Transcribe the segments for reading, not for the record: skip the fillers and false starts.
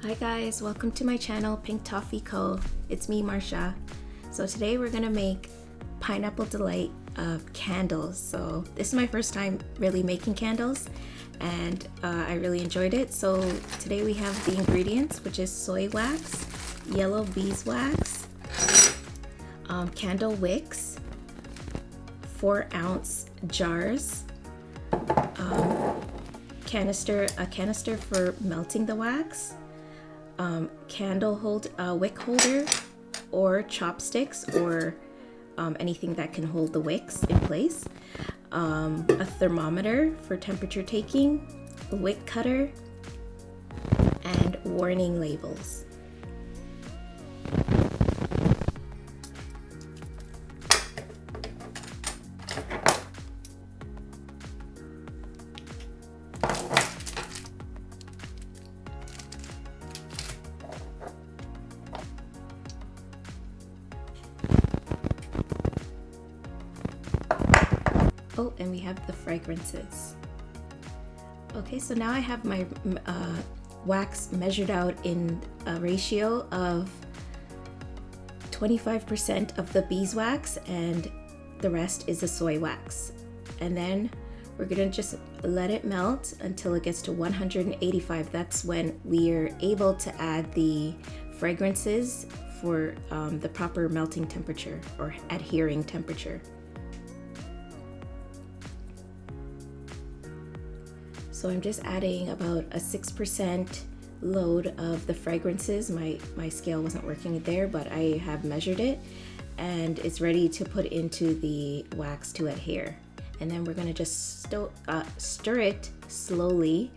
Hi guys, welcome to my channel Pink Toffee Co. It's me, Marsha. So today we're gonna make pineapple delight candles. So this is my first time really making candles and I really enjoyed it. So today we have the ingredients, which is soy wax, yellow beeswax, candle wicks, 4-ounce jars, a canister for melting the wax, wick holder or chopsticks or anything that can hold the wicks in place, a thermometer for temperature taking, a wick cutter, and warning labels. Oh, and we have the fragrances. Okay, so now I have my wax measured out in a ratio of 25% of the beeswax and the rest is the soy wax. And then we're gonna just let it melt until it gets to 185. That's when we're able to add the fragrances for the proper melting temperature or adhering temperature. So I'm just adding about a 6% load of the fragrances. My scale wasn't working there, but I have measured it and it's ready to put into the wax to adhere. And then we're gonna just stir it slowly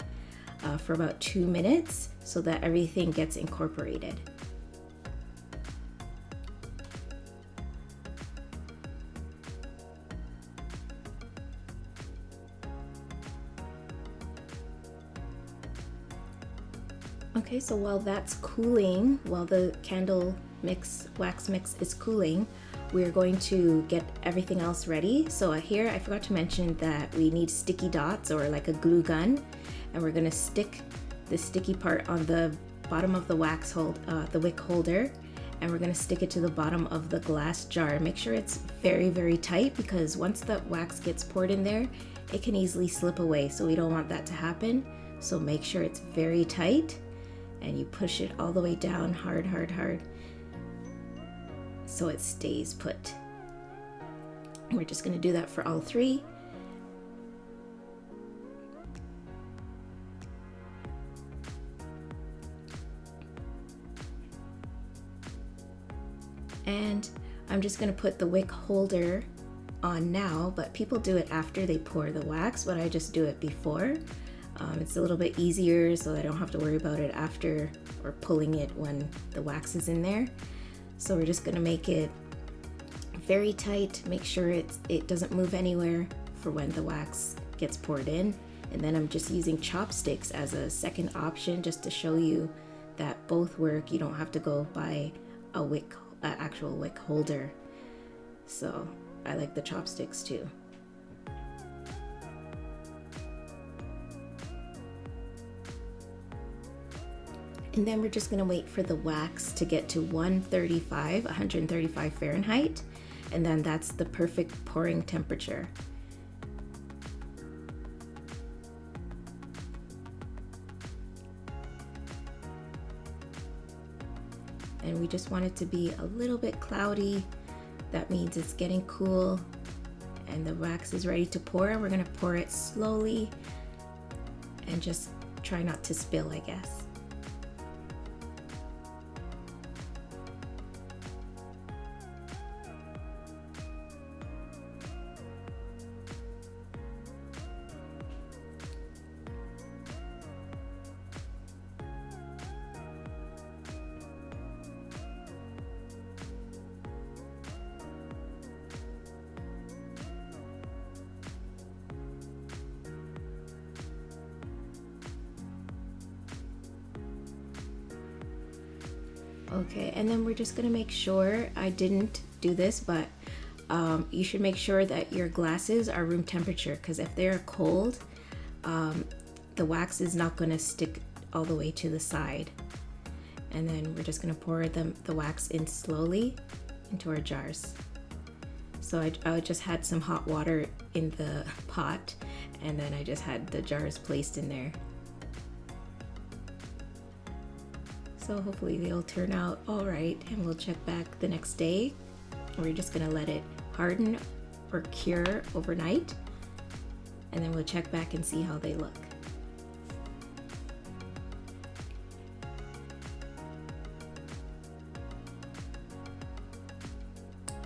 for about 2 minutes so that everything gets incorporated. Okay, so while that's cooling, while the candle wax mix is cooling, we're going to get everything else ready. So here I forgot to mention that we need sticky dots or like a glue gun, and we're gonna stick the sticky part on the bottom of the the wick holder, and we're gonna stick it to the bottom of the glass jar. Make sure it's very, very tight because once the wax gets poured in there, it can easily slip away. So we don't want that to happen. So make sure it's very tight. And you push it all the way down hard so it stays put. We're just going to do that for all three. And I'm just going to put the wick holder on now, but people do it after they pour the wax, but I just do it before. It's a little bit easier so I don't have to worry about it after or pulling it when the wax is in there. So we're just gonna make it very tight, make sure it doesn't move anywhere for when the wax gets poured in. And then I'm just using chopsticks as a second option just to show you that both work. You don't have to go buy an actual wick holder. So I like the chopsticks too. And then we're just gonna wait for the wax to get to 135 Fahrenheit, and then that's the perfect pouring temperature. And we just want it to be a little bit cloudy. That means it's getting cool and the wax is ready to pour. We're gonna pour it slowly and just try not to spill, I guess. Okay, and then we're just gonna make sure, I didn't do this, but you should make sure that your glasses are room temperature, because if they're cold, the wax is not gonna stick all the way to the side. and then we're just gonna pour the wax in slowly into our jars. So I just had some hot water in the pot, and then I just had the jars placed in there. So hopefully they'll turn out all right, and we'll check back the next day. We're just gonna let it harden or cure overnight, and then we'll check back and see how they look.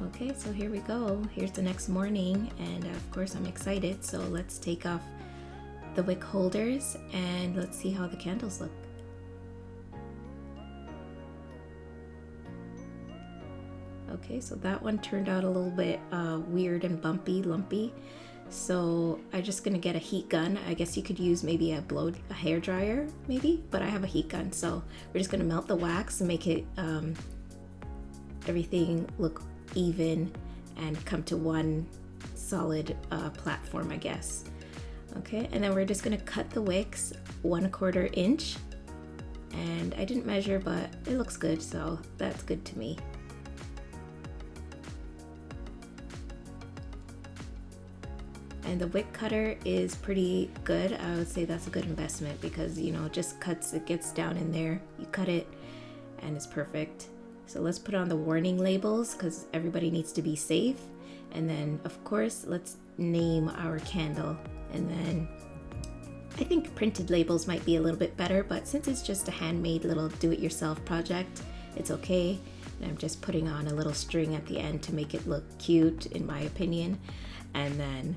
Okay, so here we go. Here's the next morning, and of course I'm excited. So let's take off the wick holders and let's see how the candles look. Okay, so that one turned out a little bit weird and bumpy, lumpy. So I'm just gonna get a heat gun. I guess you could use maybe a hair dryer, maybe, but I have a heat gun. So we're just gonna melt the wax and make it everything look even and come to one solid platform, I guess. Okay, and then we're just gonna cut the wicks 1/4 inch, and I didn't measure, but it looks good, so that's good to me. And the wick cutter is pretty good. I would say that's a good investment because, you know, it just cuts, it gets down in there, you cut it, and it's perfect. So let's put on the warning labels because everybody needs to be safe. And then, of course, let's name our candle. And then I think printed labels might be a little bit better, but since it's just a handmade little do-it-yourself project, it's okay. And I'm just putting on a little string at the end to make it look cute, in my opinion. And then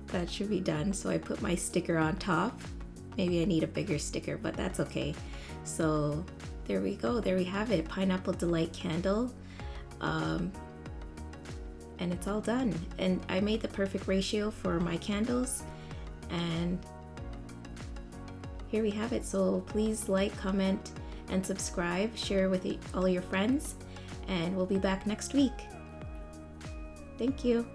that should be done. So I put my sticker on top. Maybe I need a bigger sticker, but that's okay. So there we go. There we have it. Pineapple Delight candle. And it's all done. And I made the perfect ratio for my candles. And here we have it. So please like, comment, and subscribe. Share with all your friends. And we'll be back next week. Thank you.